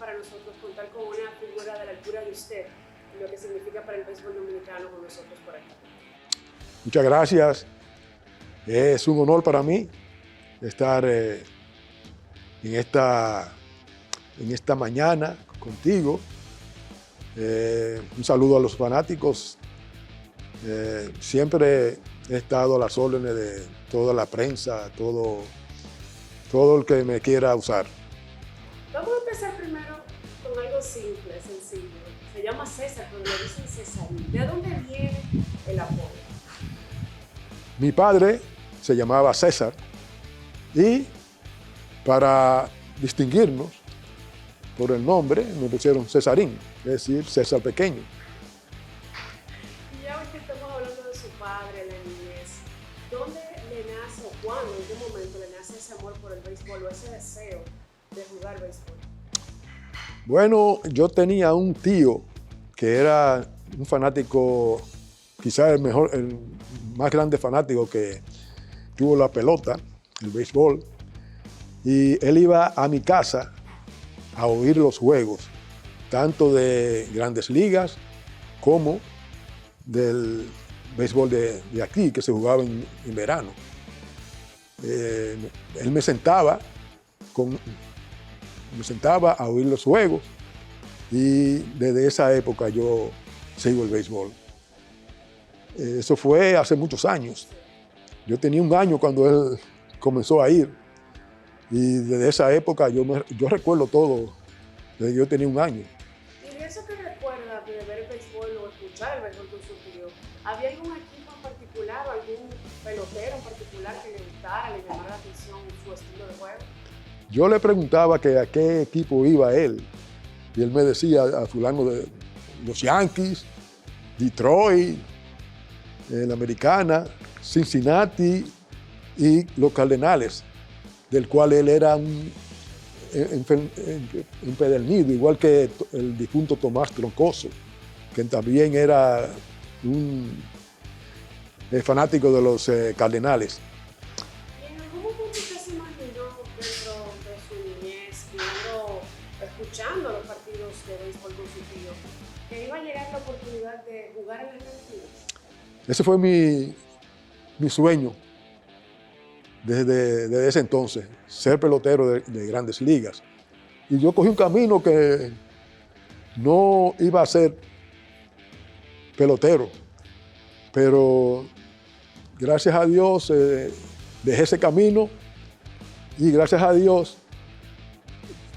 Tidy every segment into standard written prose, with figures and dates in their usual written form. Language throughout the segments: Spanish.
para nosotros contar con una figura de la altura de usted y lo que significa para el béisbol dominicano con nosotros por aquí. Muchas gracias. Es un honor para mí estar en esta mañana contigo. Un saludo a los fanáticos. Siempre he estado a las órdenes de toda la prensa, todo el que me quiera usar. Vamos a empezar primero con algo simple, sencillo. Se llama César, pero le dicen Cesarín. ¿De dónde viene el apodo? Mi padre se llamaba César y para distinguirnos por el nombre me pusieron Cesarín, es decir, César Pequeño. Y ya hoy que estamos hablando de su padre, la niñez, ¿dónde le nace o cuándo, en qué momento le nace ese amor por el béisbol o ese deseo de jugar béisbol? Bueno, yo tenía un tío que era un fanático, quizás el más grande fanático que tuvo la pelota, el béisbol, y él iba a mi casa a oír los juegos, tanto de Grandes Ligas como del béisbol de aquí, que se jugaba en verano. Él me sentaba a oír los juegos y desde esa época yo sigo el béisbol. Eso fue hace muchos años. Yo tenía un año cuando él comenzó a ir y desde esa época yo recuerdo todo, desde que yo tenía un año. Y de eso que recuerda de ver el béisbol o escuchar el béisbol con su tío, ¿había algún equipo en particular o algún pelotero en particular que le gustara, le llamara la atención su estilo de juego? Yo le preguntaba que a qué equipo iba él y él me decía a fulano de los Yankees, Detroit, la Americana, Cincinnati y los Cardenales, del cual él era un empedernido, igual que el difunto Tomás Troncoso, que también era un fanático de los Cardenales. ¿Y en algún momento usted se imaginó dentro de su niñez, escuchando los partidos de béisbol con su tío, que iba a llegar la oportunidad de jugar en las Grandes Ligas? Ese fue mi sueño desde ese entonces, ser pelotero de Grandes Ligas. Y yo cogí un camino que no iba a ser pelotero, pero gracias a Dios dejé ese camino y gracias a Dios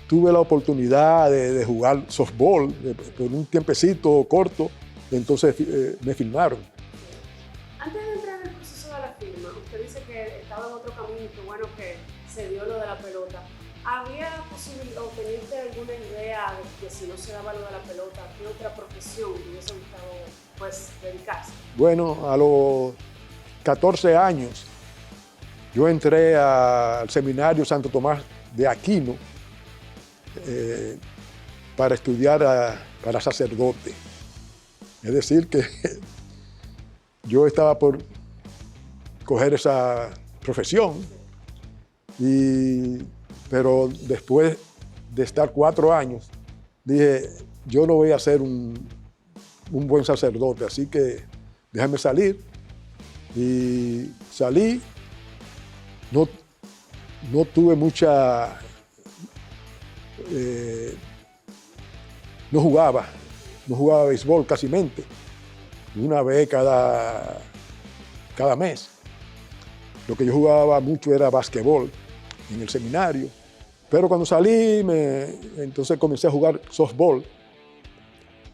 tuve la oportunidad de jugar softball por un tiempecito corto, entonces me firmaron. Antes de entrar en el proceso de la firma, usted dice que estaba en otro camino y que bueno que se dio lo de la pelota. ¿Había posibilidad o tenía usted alguna idea de que si no se daba lo de la pelota, qué otra profesión le hubiese gustado pues dedicarse? Bueno, a los 14 años yo entré al seminario Santo Tomás de Aquino para estudiar para sacerdote. Es decir, que yo estaba por coger esa profesión, pero después de estar 4 años, dije, yo no voy a ser un buen sacerdote, así que déjame salir. Y salí, no tuve mucha... no jugaba béisbol casi mente, una vez cada mes. Lo que yo jugaba mucho era basquetbol en el seminario, pero cuando salí, entonces comencé a jugar softball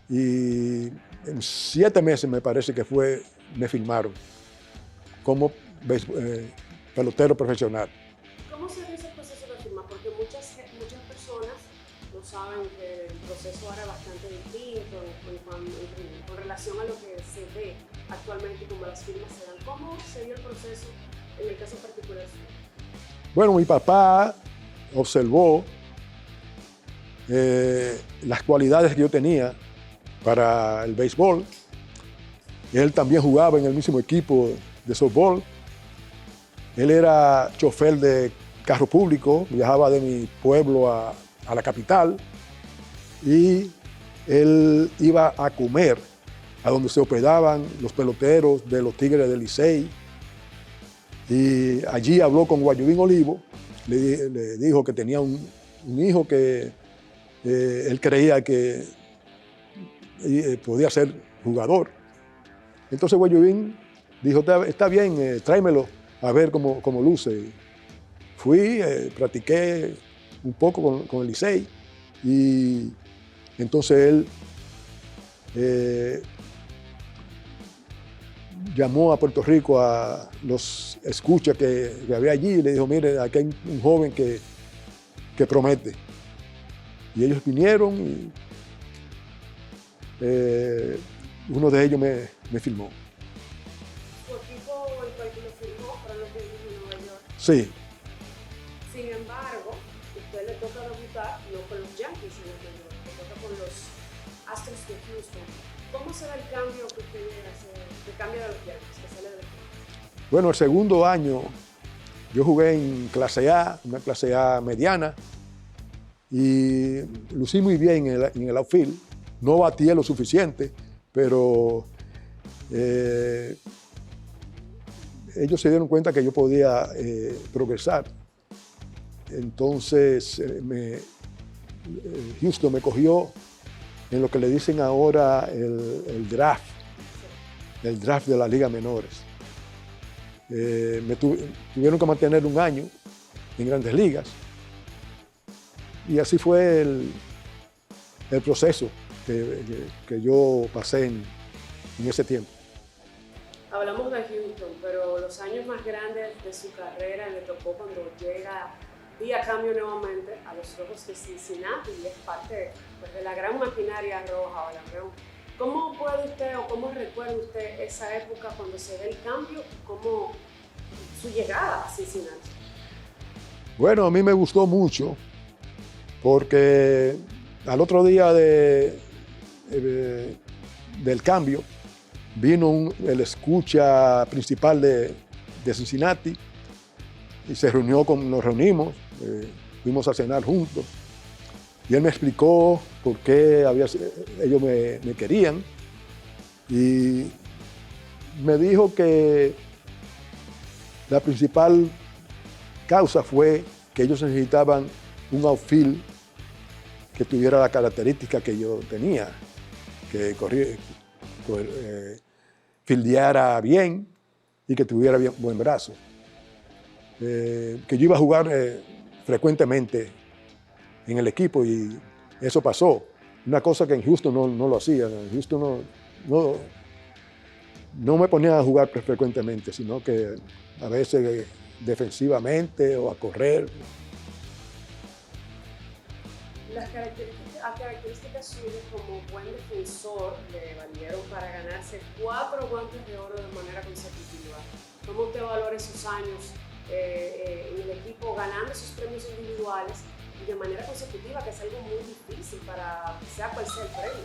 y en 7 meses me parece que me firmaron como pelotero profesional. ¿Cómo se dio ese proceso de firma? Porque muchas personas no saben que el proceso ahora es bastante distinto con relación a lo que se ve actualmente y cómo las firmas se dan. ¿Cómo se dio el proceso en el caso particular suyo? Bueno, mi papá observó las cualidades que yo tenía para el béisbol. Él también jugaba en el mismo equipo de softball. Él era chofer de carro público, viajaba de mi pueblo a la capital y él iba a comer a donde se hospedaban los peloteros de los Tigres del Licey. Y allí habló con Guayubín Olivo, le dijo que tenía un hijo que él creía que podía ser jugador. Entonces Guayubín dijo, está bien, tráemelo a ver cómo luce. Fui, practiqué un poco con el Licey y entonces él llamó a Puerto Rico a los escuchas que había allí y le dijo, mire, aquí hay un joven que promete. Y ellos vinieron y uno de ellos me filmó. ¿Tu equipo el cual lo firmó fueron los Yankees de Nueva York? Sí. Sin embargo, a usted le toca debutar no con los Yankees en Nueva York, le toca con los Astros de Houston. ¿Cómo se da el cambio que usted llega a hacer, el cambio de los Yankees, que sale del equipo? Bueno, el segundo año yo jugué en clase A, una clase A mediana, y lucí muy bien en el outfield. No batía lo suficiente, pero ellos se dieron cuenta que yo podía progresar. Entonces Houston me cogió en lo que le dicen ahora el draft de las ligas menores. Tuvieron que mantener un año en Grandes Ligas y así fue el proceso que yo pasé en ese tiempo. Hablamos de Houston, pero los años más grandes de su carrera le tocó cuando llega y a cambio nuevamente a los Rojos de Cincinnati y es parte pues, de la gran maquinaria roja. ¿Cómo puede usted o cómo recuerda usted esa época cuando se ve el cambio y cómo su llegada a Cincinnati? Bueno, a mí me gustó mucho porque al otro día del cambio vino el escucha principal de Cincinnati y nos reunimos, fuimos a cenar juntos y él me explicó por qué ellos me querían y me dijo que la principal causa fue que ellos necesitaban un outfield que tuviera la característica que yo tenía, que fildeara bien y que tuviera buen brazo. Que yo iba a jugar frecuentemente en el equipo y eso pasó. Una cosa que en Houston no lo hacía. En Houston no me ponían a jugar frecuentemente, sino que a veces defensivamente o a correr. Las características suyas como buen defensor le valieron para ganarse 4 guantes de oro de manera consecutiva. ¿Cómo usted valora esos años en el equipo ganando esos premios individuales y de manera consecutiva, que es algo muy difícil para sea cual sea el premio?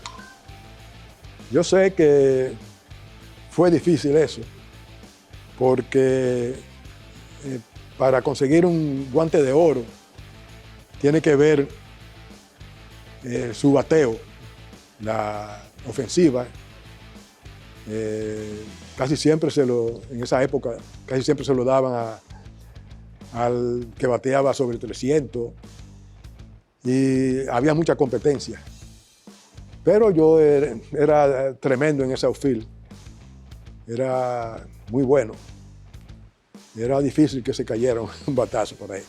Yo sé que fue difícil eso, porque para conseguir un guante de oro tiene que ver su bateo, la ofensiva. Casi siempre en esa época, casi siempre se lo daban al que bateaba sobre 300 y había mucha competencia. Pero yo era tremendo en ese outfield, era muy bueno. Era difícil que se cayera un batazo por ahí.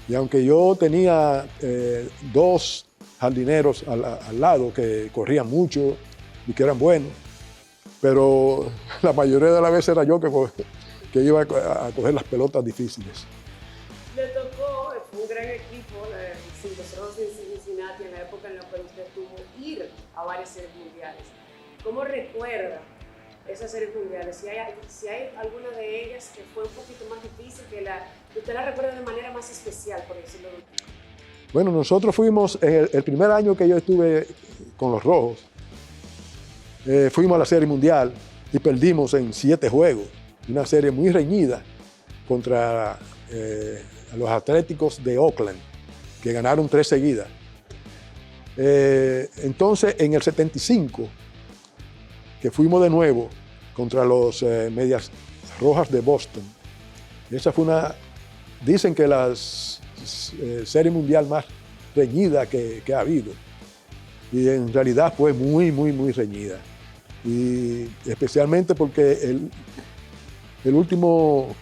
Y aunque yo tenía 2 jardineros al lado que corrían mucho y que eran buenos, pero la mayoría de las veces era yo que iba a coger las pelotas difíciles. Le tocó, fue un gran equipo, los Rojos de Cincinnati, en la época en la que usted tuvo ir a varias series mundiales. ¿Cómo recuerda esas series mundiales? Si hay alguna de ellas que fue un poquito más difícil, que usted la recuerda de manera más especial, por decirlo así. Bueno, nosotros fuimos, el primer año que yo estuve con los Rojos, fuimos a la Serie Mundial y perdimos en 7 juegos. Una serie muy reñida contra los Atléticos de Oakland, que ganaron 3 seguidas. Entonces, en el 75, que fuimos de nuevo contra los Medias Rojas de Boston, esa fue dicen que la serie mundial más reñida que ha habido. Y en realidad fue muy, muy, muy reñida. Y especialmente porque el último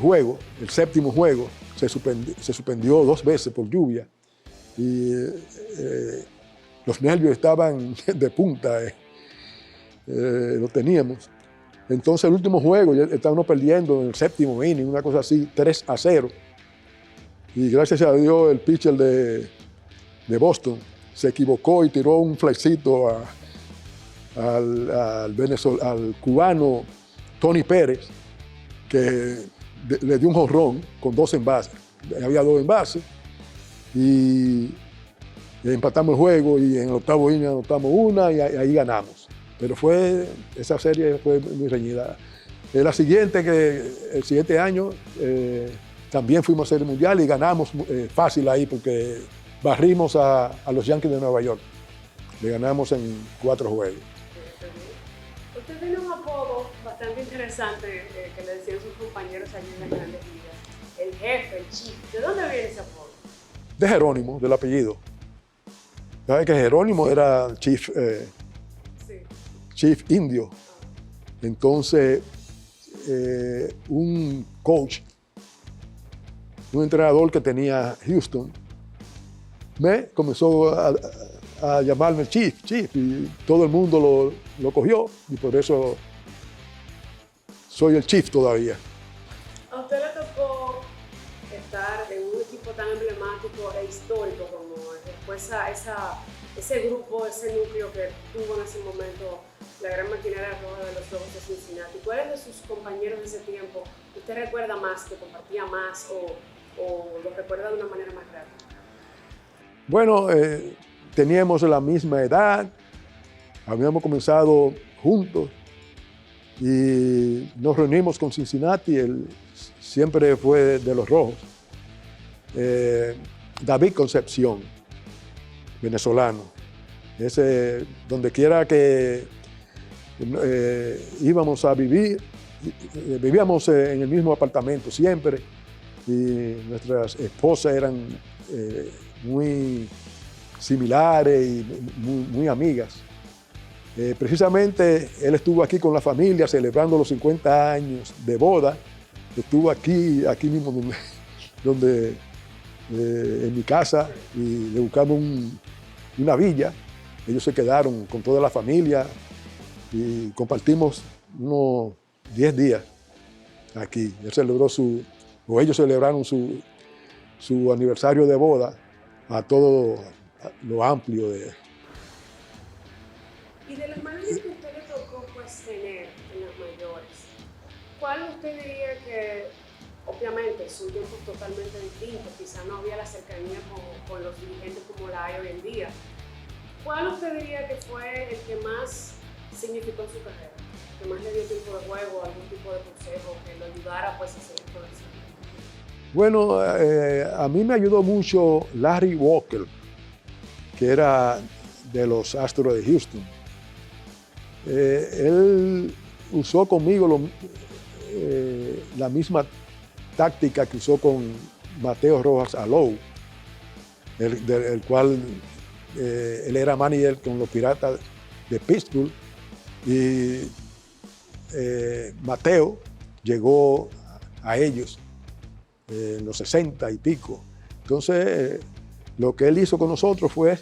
juego, el séptimo juego, se suspendió 2 veces por lluvia. Y los nervios estaban de punta, lo teníamos. Entonces el último juego, ya estábamos perdiendo en el séptimo inning, una cosa así, 3-0. Y gracias a Dios el pitcher de Boston se equivocó y tiró un flycito al cubano Tony Pérez, que le dio un jonrón con 2 envases. Había 2 envases y empatamos el juego y en el octavo inning anotamos una y ahí ganamos. Pero esa serie fue muy reñida. El siguiente año también fuimos a Serie Mundial y ganamos fácil ahí porque barrimos a los Yankees de Nueva York. Le ganamos en 4 juegos. Usted tiene un apodo bastante interesante que le decían sus compañeros allí en las Grandes Ligas. El jefe, el chief. ¿De dónde viene ese apodo? De Jerónimo, del apellido. ¿Sabes que Jerónimo era chief, Sí. chief indio? Entonces, un coach, un entrenador que tenía Houston, me comenzó a llamarme Chief, y todo el mundo lo cogió y por eso soy el Chief todavía. ¿A usted le tocó estar en un equipo tan emblemático e histórico como ese grupo, ese núcleo que tuvo en ese momento la gran maquinaria roja de los Rojos de Cincinnati? ¿Cuáles de sus compañeros de ese tiempo usted recuerda más, que compartía más o lo recuerda de una manera más grande? Bueno, teníamos la misma edad, habíamos comenzado juntos y nos reunimos con Cincinnati, él siempre fue de los Rojos. David Concepción, venezolano, donde quiera que íbamos a vivir, vivíamos en el mismo apartamento siempre y nuestras esposas eran muy similares y muy amigas. Precisamente él estuvo aquí con la familia celebrando los 50 años de boda. Estuvo aquí mismo donde en mi casa y le buscamos una villa. Ellos se quedaron con toda la familia y compartimos unos 10 días aquí. Ellos celebraron su aniversario de boda a todo lo amplio de... Y de las managers que usted le tocó pues, tener en las mayores, ¿cuál usted diría que, obviamente, son tiempos totalmente distintos, quizás no había la cercanía con los dirigentes como la hay hoy en día? ¿Cuál usted diría que fue el que más significó en su carrera? ¿Que más le dio tiempo de juego, algún tipo de consejo que lo ayudara pues, a seguir progresando? Bueno, a mí me ayudó mucho Larry Walker, que era de los Astros de Houston. Él usó conmigo la misma táctica que usó con Mateo Rojas Alou, el cual él era manager con los Piratas de Pittsburgh y Mateo llegó a ellos en los 60 y pico. Entonces, lo que él hizo con nosotros fue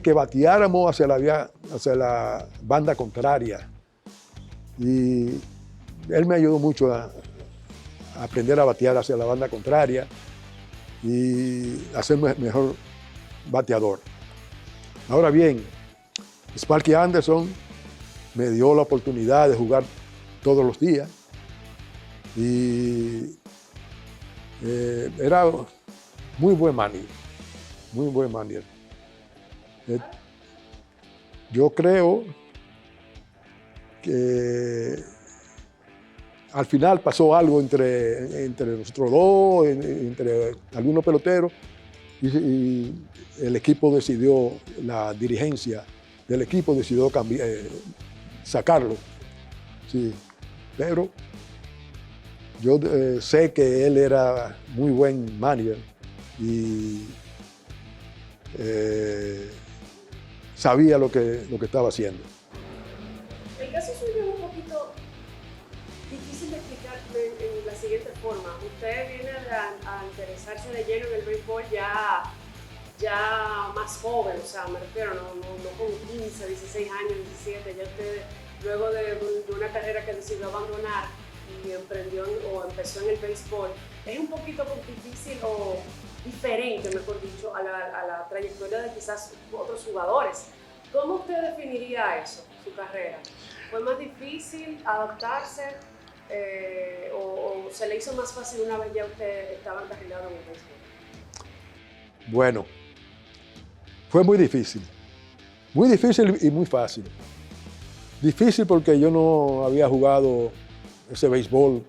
que bateáramos hacia la banda contraria. Y él me ayudó mucho a aprender a batear hacia la banda contraria y a ser mejor bateador. Ahora bien, Sparky Anderson me dio la oportunidad de jugar todos los días y era muy buen manager, muy buen manager. Yo creo que al final pasó algo entre nosotros dos, entre algunos peloteros, y el equipo decidió, la dirigencia del equipo decidió sacarlo. Sí. Pero yo sé que él era muy buen manager y sabía lo que estaba haciendo. El caso suyo es un poquito difícil de explicar en la siguiente forma. Usted viene a interesarse de lleno en el béisbol ya más joven, o sea, me refiero, no con 15, 16 años, 17, ya usted luego de una carrera que decidió abandonar y empezó en el béisbol, es un poquito difícil o diferente, mejor dicho, a la trayectoria de quizás otros jugadores. ¿Cómo usted definiría eso, su carrera? ¿Fue más difícil adaptarse o se le hizo más fácil una vez ya usted estaba encarrilado en el béisbol? Bueno, fue muy difícil y muy fácil. Difícil porque yo no había jugado ese béisbol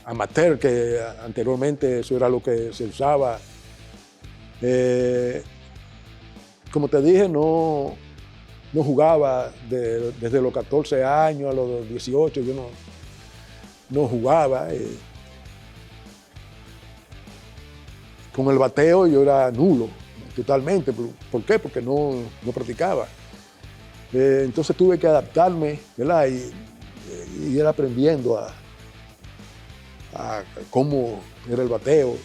amateur, que anteriormente eso era lo que se usaba. Como te dije, no jugaba desde los 14 años a los 18, yo no jugaba. Con el bateo yo era nulo, totalmente. ¿Por qué? Porque no practicaba. Entonces tuve que adaptarme, ¿verdad? Y ir aprendiendo a cómo era el bateo.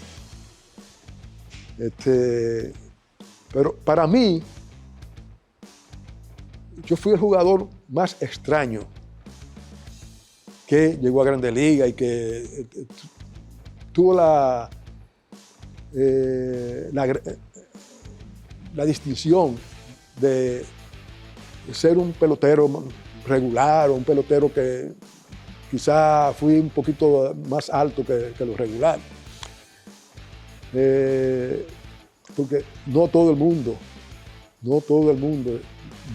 Pero para mí, yo fui el jugador más extraño que llegó a Grandes Ligas y que tuvo la distinción de ser un pelotero regular o un pelotero que quizá fui un poquito más alto que lo regular. Porque no todo el mundo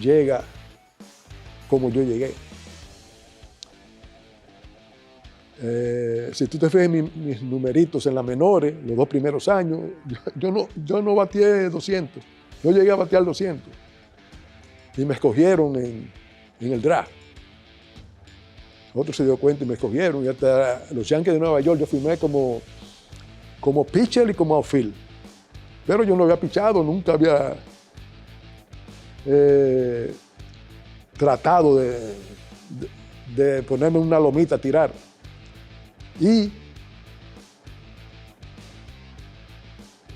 llega como yo llegué. Si tú te fijas en mis numeritos en las menores, los 2 primeros años, yo no bateé 200, yo llegué a batear 200 y me escogieron en el draft. Otro se dio cuenta y me escogieron, y hasta los Yankees de Nueva York yo firmé como pitcher y como outfield. Pero yo no había pichado, nunca había tratado de ponerme una lomita a tirar. Y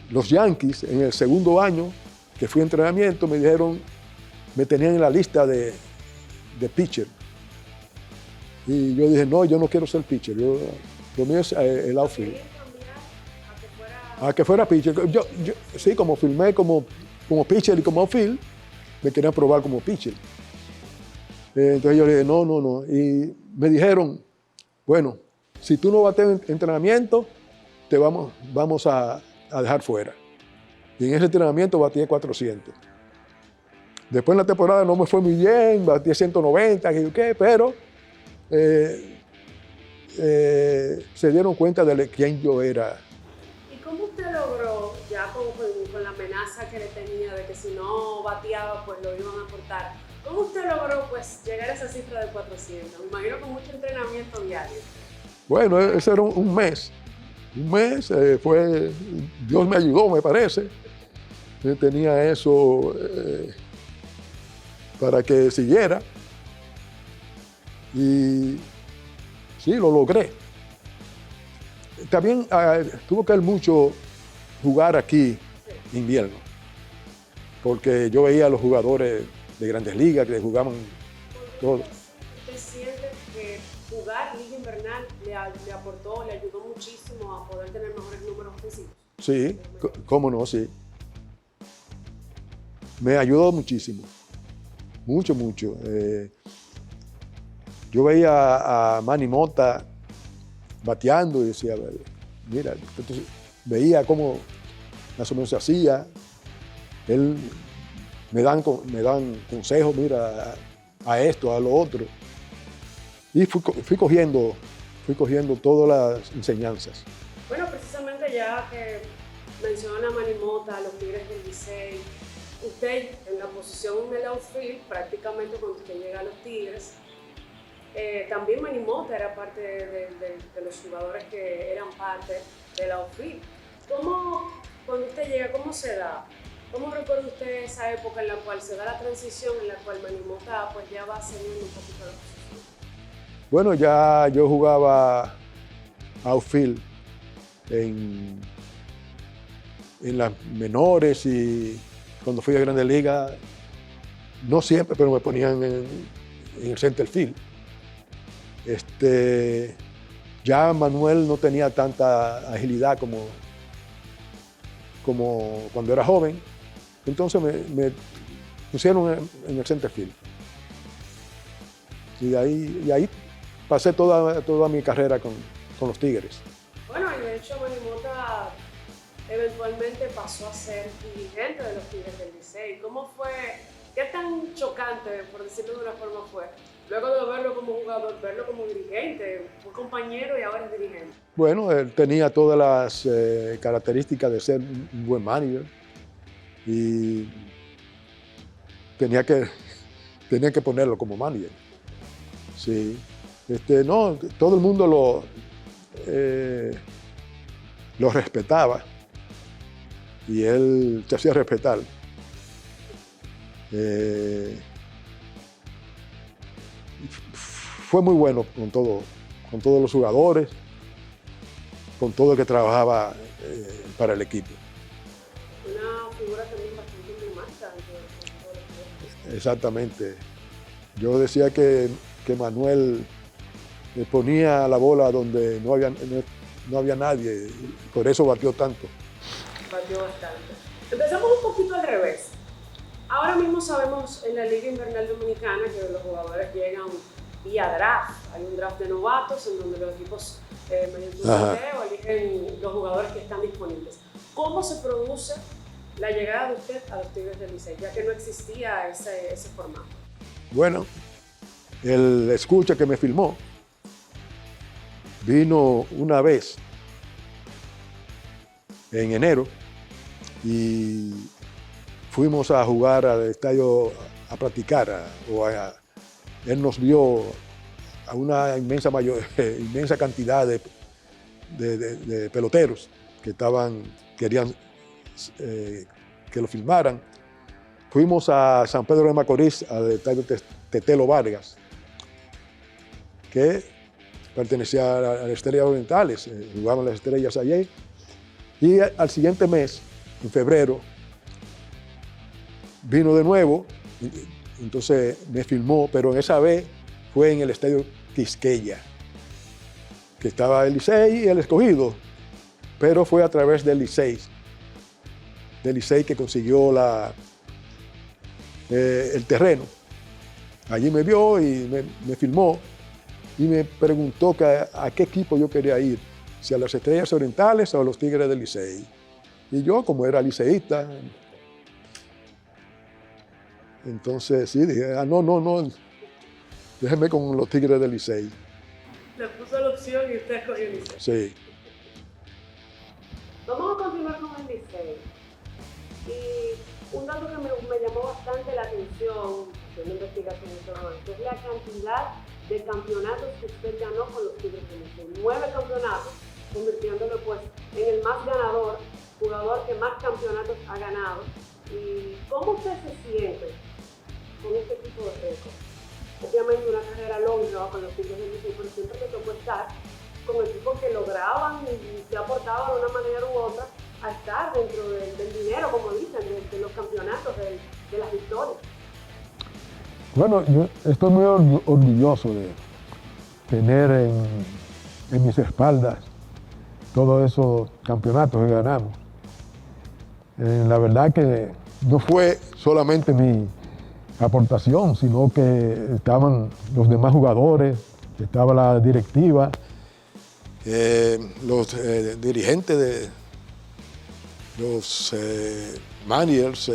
los Yankees, en el segundo año que fui a entrenamiento, me tenían en la lista de pitcher. Y yo dije, no, yo no quiero ser pitcher, lo mío es el outfield. A que fuera pitcher. Sí, como firmé como pitcher y como outfield, me querían probar como pitcher. Entonces yo le dije, no. Y me dijeron, bueno, si tú no bateas en entrenamiento, te vamos a dejar fuera. Y en ese entrenamiento batí 400. Después en la temporada no me fue muy bien, batí 190, pero se dieron cuenta de quién yo era. ¿Y cómo usted logró, ya con la amenaza que le tenía de que si no bateaba, pues lo iban a cortar? ¿Cómo usted logró pues llegar a esa cifra de 400? Me imagino con mucho entrenamiento diario. Bueno, ese era un mes. Dios me ayudó, me parece. Tenía eso para que siguiera. Y sí, lo logré. También tuvo que ver mucho jugar aquí invierno, porque yo veía a los jugadores de Grandes Ligas que jugaban todos. ¿Usted siente que jugar Liga Invernal le ayudó muchísimo a poder tener mejores números físicos? Sí, cómo no, sí. Me ayudó muchísimo, mucho. Yo veía a Manny Mota bateando y decía, mira, entonces veía cómo más o menos se hacía. Él me dan consejos, mira, a esto, a lo otro. Y fui cogiendo todas las enseñanzas. Bueno, precisamente ya que menciona a Manny Mota, a los Tigres del Licey. Usted en la posición del outfield, prácticamente cuando usted llega a los Tigres, también Manny Mota era parte de los jugadores que eran parte del outfield. Cuando usted llega, cómo se da? ¿Cómo recuerda usted esa época en la cual se da la transición, en la cual Manny Mota pues, ya va cediendo un poquito la posición? Bueno, ya yo jugaba outfield en las menores y cuando fui a Grandes Ligas, no siempre, pero me ponían en el center field. Ya Manuel no tenía tanta agilidad como cuando era joven, entonces me pusieron en el center field. Y ahí pasé toda mi carrera con los Tigres. Bueno, y de hecho Manny Mota eventualmente pasó a ser dirigente de los Tigres del Licey. ¿Cómo fue? ¿Qué tan chocante, por decirlo de una forma, fue? Luego de verlo como jugador, verlo como dirigente, fue compañero y ahora es dirigente. Bueno, él tenía todas las características de ser un buen manager y tenía que ponerlo como manager. Sí. No, todo el mundo lo respetaba y él se hacía respetar. Fue muy bueno con todos los jugadores, con todo el que trabajaba para el equipo. Una figura también bastante emblemática dentro de los. Exactamente. Yo decía que Manuel le ponía la bola donde no había nadie, y por eso batió tanto. Batió bastante. Empezamos un poquito al revés. Ahora mismo sabemos en la Liga Invernal Dominicana que los jugadores llegan vía draft. Hay un draft de novatos en donde los equipos mediante un sorteo eligen los jugadores que están disponibles. ¿Cómo se produce la llegada de usted a los Tigres del Licey, ya que no existía ese formato? Bueno, el escucha que me filmó vino una vez en enero y fuimos a jugar al estadio a practicar. Él nos vio a una inmensa cantidad de peloteros que querían que lo filmaran. Fuimos a San Pedro de Macorís, al estadio Tetelo Vargas, que pertenecía a las Estrellas Orientales, jugaban las Estrellas allí. Y al siguiente mes, en febrero, vino de nuevo, entonces me filmó, pero esa vez fue en el estadio Quisqueya, que estaba el Licey y el Escogido, pero fue a través del Licey que consiguió el terreno. Allí me vio y me filmó y me preguntó a qué equipo yo quería ir, si a las Estrellas Orientales o a los Tigres del Licey. Y yo, como era liceísta, entonces sí, dije, no, déjeme con los Tigres del Licey. Le puso la opción y usted escogió el Licey. Sí. Vamos a continuar con el Licey. Y un dato que me llamó bastante la atención, haciendo investigación y todo esto, es la cantidad de campeonatos que usted ganó con los Tigres del Licey. 9 campeonatos, convirtiéndolo pues en el más ganador, jugador que más campeonatos ha ganado. ¿Y cómo usted se siente con este tipo de récord? Obviamente una carrera longa con los Tigres del Licey, pero siempre te tocó estar con equipos que lograban y te aportaban de una manera u otra a estar dentro del dinero, como dicen, de los campeonatos, de las victorias. Bueno, yo estoy muy orgulloso de tener en mis espaldas todos esos campeonatos que ganamos. La verdad que no fue solamente mi aportación, sino que estaban los demás jugadores, estaba la directiva, los dirigentes, los managers,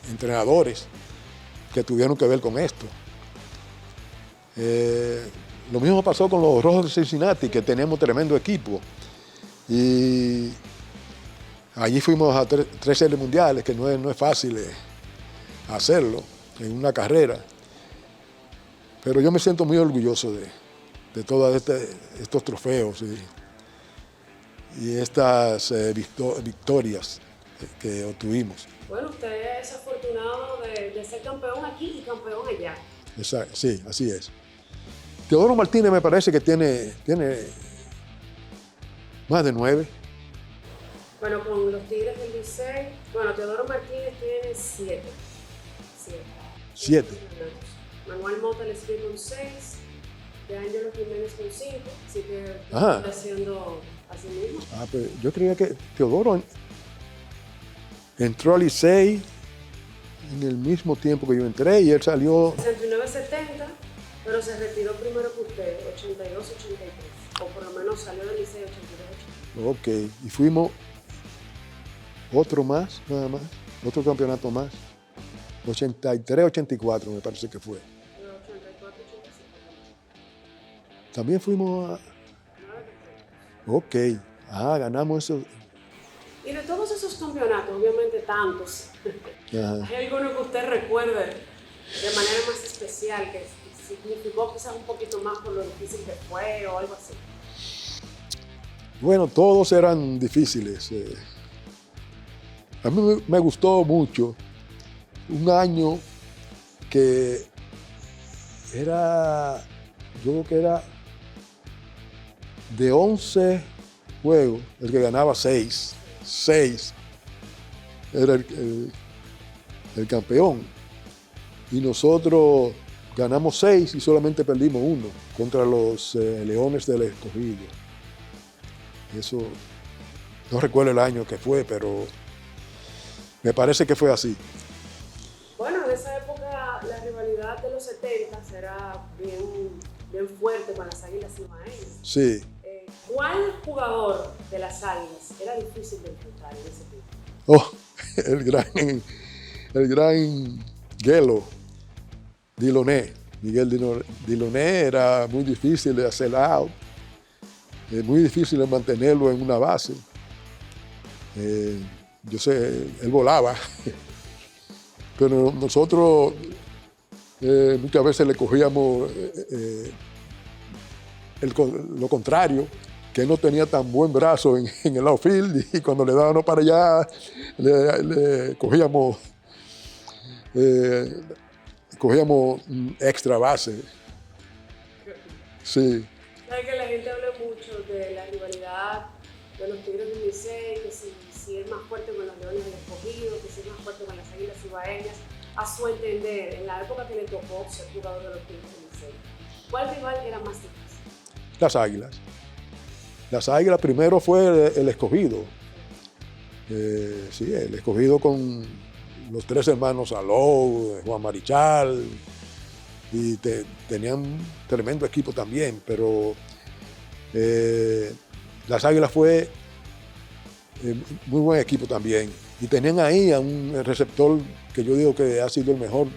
entrenadores que tuvieron que ver con esto. Lo mismo pasó con los Rojos de Cincinnati, que teníamos tremendo equipo. Y Allí fuimos a tres series mundiales, que no es fácil hacerlo en una carrera. Pero yo me siento muy orgulloso de todos estos trofeos y estas victorias que obtuvimos. Bueno, usted es afortunado de ser campeón aquí y campeón allá. Exacto, sí, así es. Teodoro Martínez me parece que tiene más de 9. Bueno, con los Tigres del Licey, bueno, Teodoro Martínez tiene 7. 7. Manuel Mota le sigue con 6, de Ángelo Jiménez con 5, así que está haciendo así mismo. Pues yo creía que Teodoro entró al Licey en el mismo tiempo que yo entré y él salió... 69-70, pero se retiró primero que usted, 82-83, o por lo menos salió del Licey 82-83. Ok, y fuimos otro más, nada más, otro campeonato más. 83-84 me parece que fue. 84-85. También fuimos a... Ok, ganamos eso. Y de todos esos campeonatos, obviamente tantos, ¿hay alguno que usted recuerde de manera más especial, que significó quizás un poquito más por lo difícil que fue o algo así? Bueno, todos eran difíciles. A mí me gustó mucho un año que era, yo creo que era de 11 juegos, el que ganaba 6 era el campeón. Y nosotros ganamos 6 y solamente perdimos 1 contra los Leones del Escogido. Eso, no recuerdo el año que fue, pero me parece que fue así. Bueno, en esa época la rivalidad de los 70 era bien fuerte con las Águilas Cibaeñas. Sí. ¿Cuál jugador de las Águilas era difícil de enfrentar en ese tiempo? Oh, el gran Gelo, Diloné. Miguel Diloné era muy difícil de hacer out, muy difícil de mantenerlo en una base. Yo sé, él volaba, pero nosotros muchas veces le cogíamos lo contrario, que él no tenía tan buen brazo en el outfield y cuando le dábamos para allá le cogíamos extra base. Sí. Sabe que la gente habla mucho de la rivalidad de los Tigres del Licey, que si es más fuerte con los Leones del Escogido, que si es más fuerte con las Águilas Cibaeñas. A su entender, en la época que le tocó ser jugador de los Tigres del Licey, ¿cuál rival era más difícil? Las Águilas. Las Águilas primero fue el Escogido. Sí, el Escogido con los 3 hermanos Alou, Juan Marichal, y tenían un tremendo equipo también, pero las Águilas fue muy buen equipo también. Y tenían ahí a un receptor que yo digo que ha sido el mejor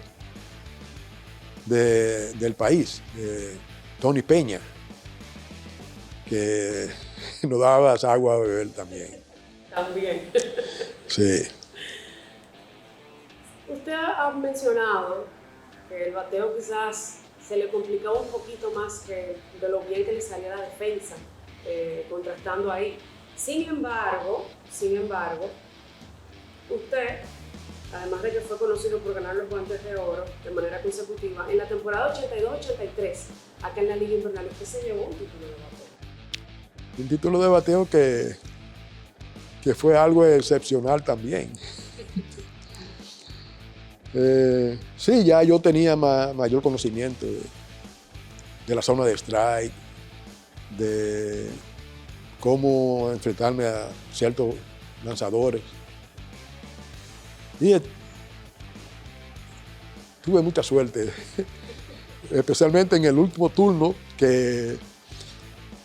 del país, Tony Peña, que nos daba agua a beber también. También. Sí. Usted ha mencionado que el bateo quizás se le complicaba un poquito más que de lo bien que le salía la defensa, contrastando ahí. Sin embargo, usted, además de que fue conocido por ganar los Guantes de Oro de manera consecutiva, en la temporada 82-83, acá en la Liga Invernal, usted se llevó un título de bateo. Un título de bateo que fue algo excepcional también. Sí, ya yo tenía mayor conocimiento de la zona de strike, de cómo enfrentarme a ciertos lanzadores. Y tuve mucha suerte, especialmente en el último turno que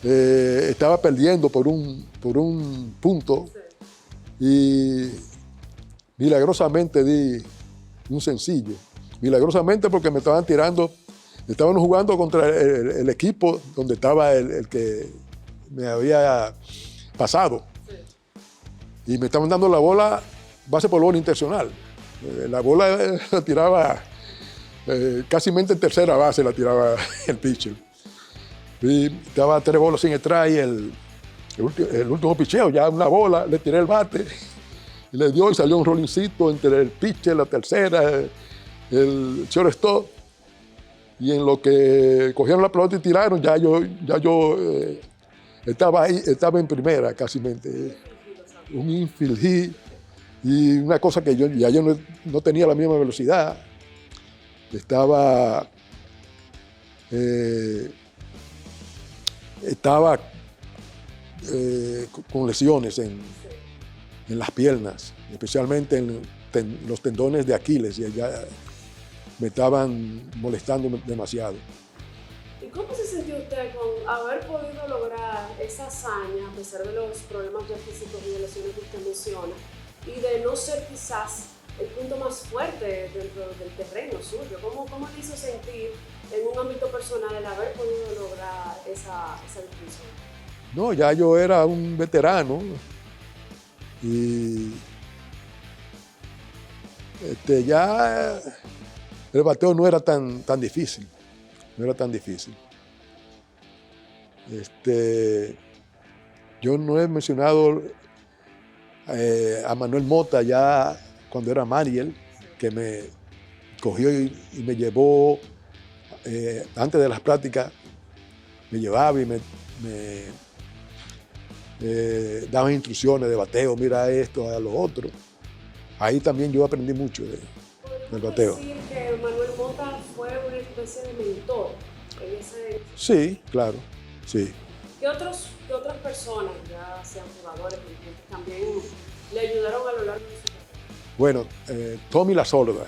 estaba perdiendo por un punto y milagrosamente di un sencillo. Milagrosamente porque me estaban tirando, estábamos jugando contra el equipo donde estaba el que me había pasado. y me estaban dando la bola base por bola intencional. La bola la tiraba casi en tercera base, la tiraba el pitcher. Y estaba 3 bolas sin strike, el último picheo, ya una bola, le tiré el bate, y le dio y salió un rollincito entre el pitcher, la tercera, el shortstop. Y en lo que cogieron la pelota y tiraron, ya yo estaba ahí, estaba en primera casi. Un infield hit. Y una cosa que yo no tenía la misma velocidad. Estaba con lesiones en las piernas, especialmente en los tendones de Aquiles, y ya me estaban molestando demasiado. ¿Y cómo se sintió usted con haber podido lograr esa hazaña, a pesar de los problemas ya físicos y de lesiones que usted menciona, y de no ser quizás el punto más fuerte dentro del terreno suyo? ¿Cómo le hizo sentir en un ámbito personal el haber podido lograr esa distinción? No, ya yo era un veterano y ya el bateo no era tan difícil. No era tan difícil. Yo no he mencionado a Manuel Mota ya cuando era manager, que me cogió y me llevó, antes de las prácticas, me llevaba y me daba instrucciones de bateo, mira esto, a lo otro. Ahí también yo aprendí mucho del bateo. ¿Podemos decir que Manuel Mota fue una especie de mentor en ese...? Sí, claro, sí. ¿Qué otras personas, ya sean jugadores, también le ayudaron a lo largo de su carrera? Bueno, Tommy La Sorda.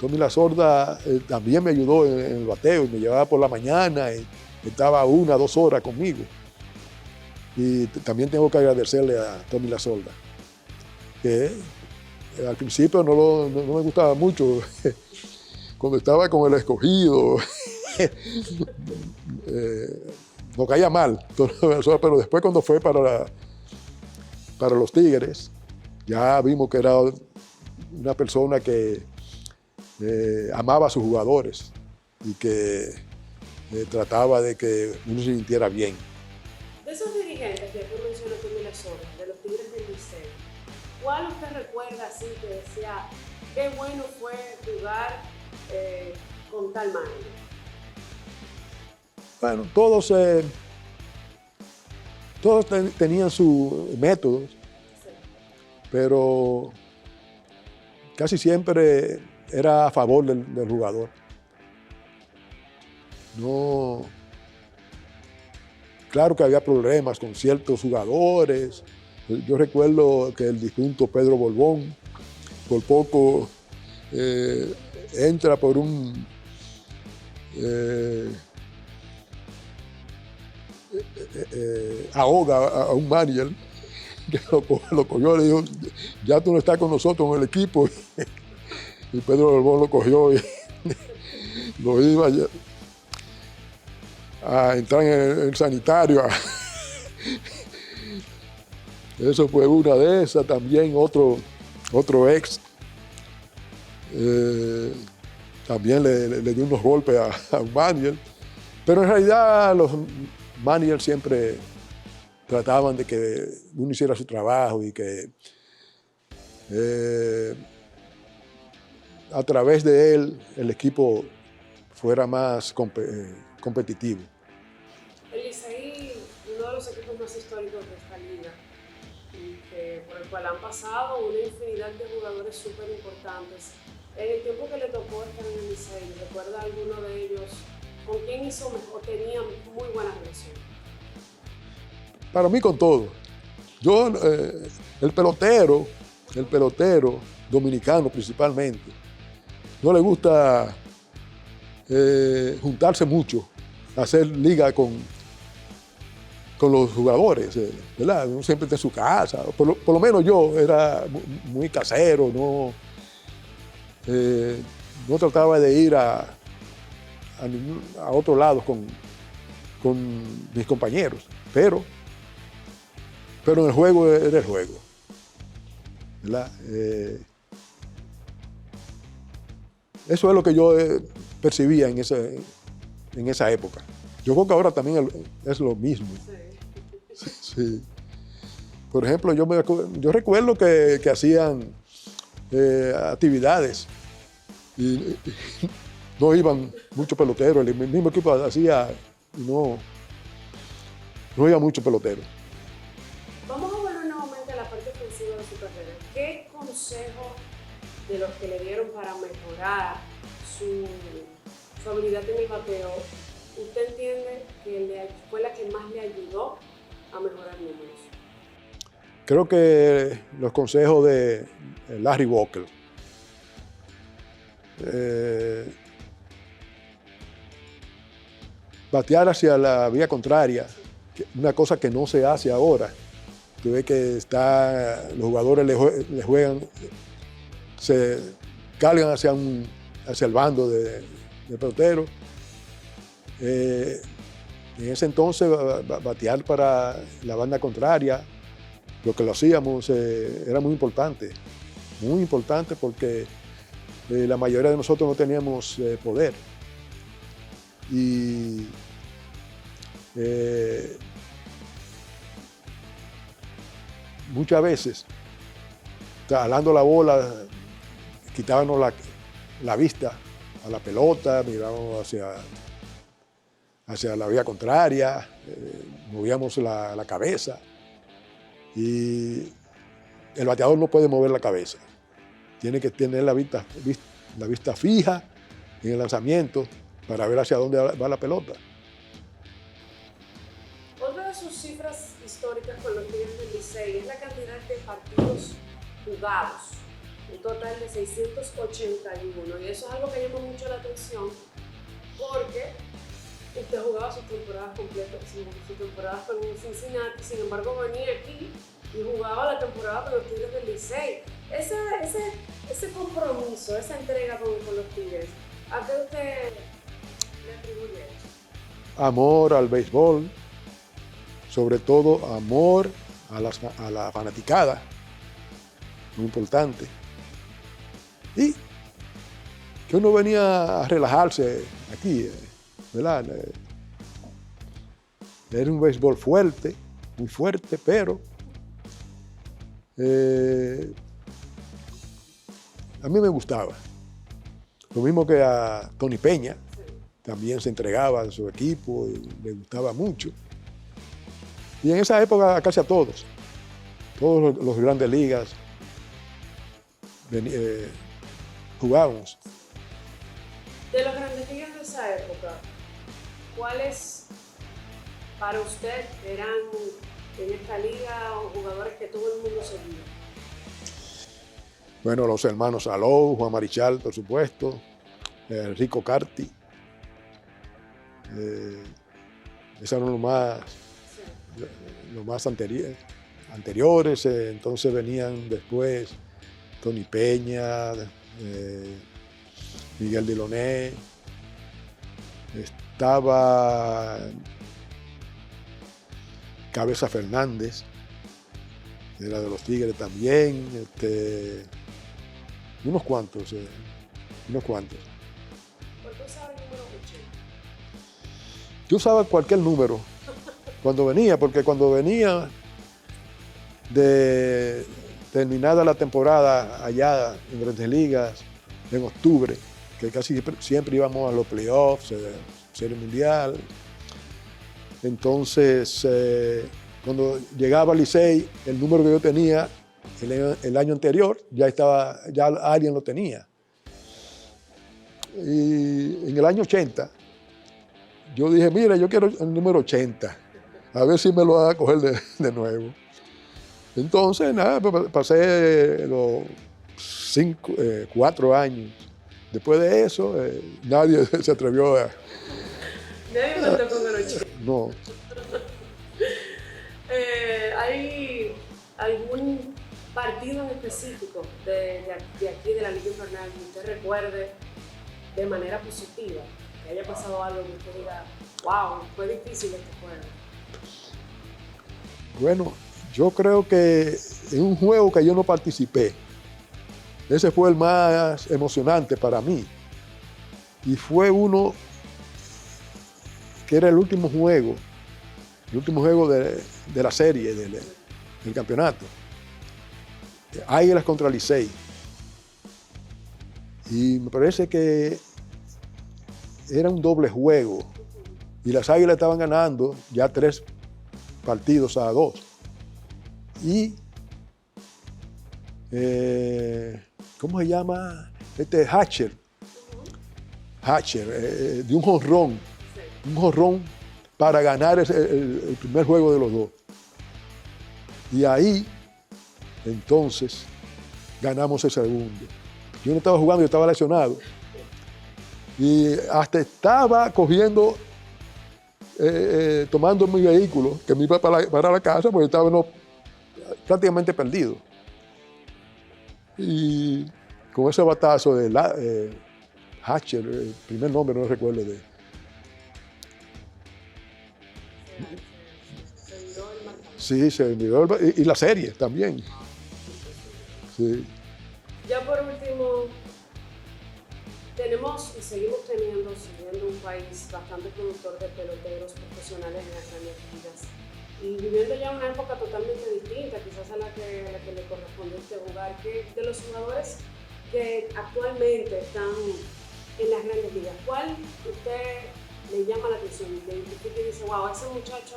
Tommy La Sorda también me ayudó en el bateo y me llevaba por la mañana y estaba 1 o 2 horas conmigo. Y también tengo que agradecerle a Tommy La Sorda, que al principio no me gustaba mucho. Cuando estaba con el Escogido, no caía mal, pero después cuando fue para los Tigres, ya vimos que era una persona que amaba a sus jugadores y que trataba de que uno se sintiera bien. De esos dirigentes que tú mencionas, Tommy La Sorda, de los Tigres del Licey, ¿cuál usted recuerda así que decía, qué bueno fue jugar con tal manager? Bueno, todos tenían sus métodos, sí, pero casi siempre era a favor del jugador. No, claro que había problemas con ciertos jugadores. Yo recuerdo que el difunto Pedro Borbón, por poco entra por un ahoga a un manager que lo cogió y le dijo, ya tú no estás con nosotros en el equipo. Y Pedro Borbón lo cogió y lo iba a entrar en el sanitario. Eso fue una de esas. También otro ex también le dio unos golpes a un manager. Pero en realidad los managers siempre trataban de que uno hiciera su trabajo y que a través de él el equipo fuera más competitivo. El Licey, uno de los equipos más históricos de esta liga, por el cual han pasado una infinidad de jugadores súper importantes. En el tiempo que le tocó estar en el Licey, ¿recuerda alguno de ellos con quién hizo mejor, tenía muy buena relación? Para mí con todo. Yo, el pelotero dominicano principalmente, no le gusta juntarse mucho, hacer liga con los jugadores, ¿verdad? Uno siempre está en su casa. Por lo menos yo era muy casero, no trataba de ir a otros lados con mis compañeros, pero en el juego era el juego. ¿verdad? Eso es lo que yo percibía en esa época. Yo creo que ahora también es lo mismo. Sí. Sí. Por ejemplo, yo recuerdo que hacían actividades y no iban muchos peloteros. El mismo equipo hacía y no iba muchos peloteros. Vamos a volver nuevamente a la parte ofensiva de su carrera. ¿Qué consejo de los que le dieron para mejorar su habilidad en el bateo usted entiende que fue la que más le ayudó a mejorar números? Creo que los consejos de Larry Walker. Batear hacia la vía contraria, una cosa que no se hace ahora. Tú ves que los jugadores le juegan, se cargan hacia el bando de pelotero. En ese entonces, batear para la banda contraria, lo que lo hacíamos era muy importante porque la mayoría de nosotros no teníamos poder. Y muchas veces, jalando la bola, quitábamos la vista a la pelota, mirábamos hacia la vía contraria, movíamos la cabeza. Y el bateador no puede mover la cabeza. Tiene que tener la vista fija en el lanzamiento para ver hacia dónde va la pelota. Otra de sus cifras históricas con los Tigres del Licey es la cantidad de partidos jugados, un total de 681. Y eso es algo que llama mucho la atención porque usted jugaba sus temporadas completas, sus temporadas con Cincinnati, sin embargo venía aquí y jugaba la temporada con los Tigres del Licey. Ese compromiso, esa entrega con los Tigres, ¿a qué usted le atribuye eso? Amor al béisbol, sobre todo amor a la fanaticada, muy importante. Y que uno venía a relajarse aquí, ¿verdad? Era un béisbol fuerte, muy fuerte, pero a mí me gustaba. Lo mismo que a Tony Peña, también se entregaba a su equipo y le gustaba mucho. Y en esa época casi a todos los grandes ligas jugábamos. De los grandes ligas de esa época, ¿cuáles para usted eran en esta liga jugadores que todo el mundo seguía? Bueno, los hermanos Salou, Juan Marichal, por supuesto, Rico Carti. Esos eran los más anteriores. Entonces venían después Tony Peña, Miguel Diloné. Estaba Cabeza Fernández, era de los Tigres también. Unos cuantos. ¿Por qué usaba el número 80? Yo usaba cualquier número cuando venía, porque cuando venía de terminada la temporada allá en Grandes Ligas, en octubre, que casi siempre íbamos a los playoffs, Serie Mundial. Entonces, cuando llegaba al Licey, el número que yo tenía el año anterior, ya alguien lo tenía. Y en el año 80, yo dije, mira, yo quiero el número 80, a ver si me lo van a coger de nuevo. Entonces, nada, pasé los 4 años. Después de eso, nadie se atrevió a... Nadie me tocó con el 80. No. ¿Hay algún partido en específico de aquí de la Liga Invernal que usted recuerde de manera positiva? Que haya pasado algo que usted diga, wow, fue difícil este juego. Bueno, Yo creo que en un juego que yo no participé, ese fue el más emocionante para mí. Y fue uno que era el último juego de la serie, del campeonato. Águilas contra Licey. Y me parece que era un doble juego. Y las Águilas estaban ganando ya 3 partidos a 2. Y, ¿cómo se llama? Hatcher, de un jonrón. Un jonrón para ganar el primer juego de los 2. Y ahí, entonces, ganamos el segundo. Yo no estaba jugando, yo estaba lesionado. Y hasta estaba cogiendo, tomando mi vehículo, que me iba para la casa, porque estaba prácticamente perdido. Y con ese batazo de Hatcher, el primer nombre no recuerdo de... Sí, se envió y la serie también. Sí. Ya por último, tenemos y seguimos teniendo, siendo un país bastante productor de peloteros profesionales en las grandes ligas y viviendo ya una época totalmente distinta, quizás a la que le corresponde a usted jugar, que de los jugadores que actualmente están en las grandes ligas, ¿cuál usted le llama la atención? Le identifica y dice, wow, ese muchacho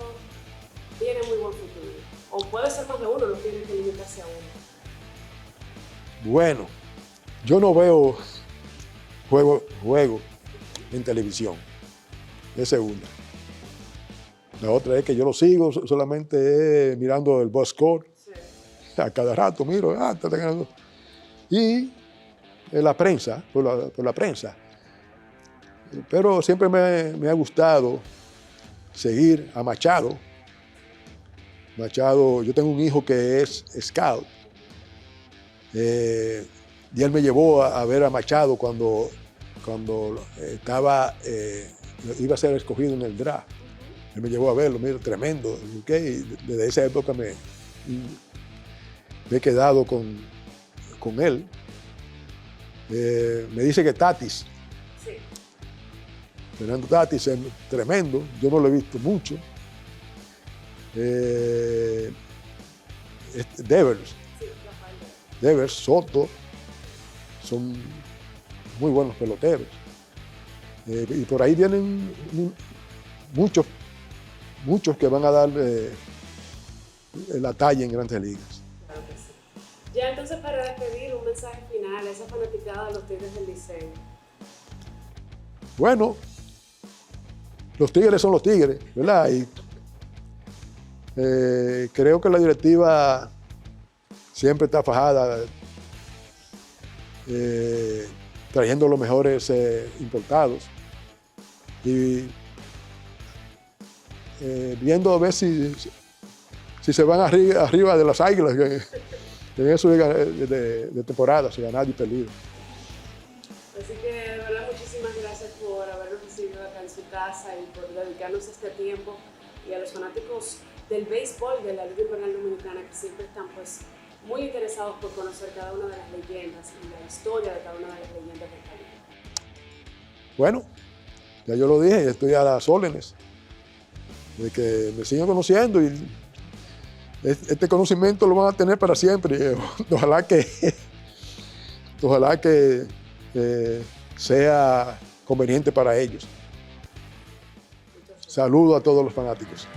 tiene muy buen futuro. O puede ser más de uno, no tiene que limitarse a uno. Bueno, yo no veo juego en televisión. Esa es una. La otra es que yo lo sigo solamente mirando el box score. Sí. A cada rato miro, está ganando. Y la prensa, por la prensa. Pero siempre me ha gustado seguir a Machado. Machado, yo tengo un hijo que es scout. Y él me llevó a ver a Machado cuando iba a ser escogido en el draft. Él me llevó a verlo, mira, tremendo. ¿Okay? Desde esa época me he quedado con él. Me dice que Tatis, sí. Fernando Tatis es tremendo, yo no lo he visto mucho. Devers, Soto, son muy buenos peloteros. Y por ahí vienen muchos que van a dar la talla en Grandes Ligas. Claro que sí. Ya entonces, para despedir, un mensaje final a esa fanaticada de los Tigres del Licey. Bueno, los Tigres son los Tigres, ¿verdad? Y creo que la directiva siempre está fajada, trayendo los mejores importados y viendo a ver si se van arriba de las Águilas en eso de temporada, si ganar y perdido. Así que de verdad muchísimas gracias por habernos recibido acá en su casa y por dedicarnos este tiempo, y a los fanáticos del béisbol de la Liga Invernal Dominicana que siempre están pues muy interesados por conocer cada una de las leyendas y la historia de cada una de las leyendas del país. Bueno, ya yo lo dije, estoy a las órdenes de que me sigan conociendo y este conocimiento lo van a tener para siempre. Ojalá que sea conveniente para ellos. Saludo a todos los fanáticos.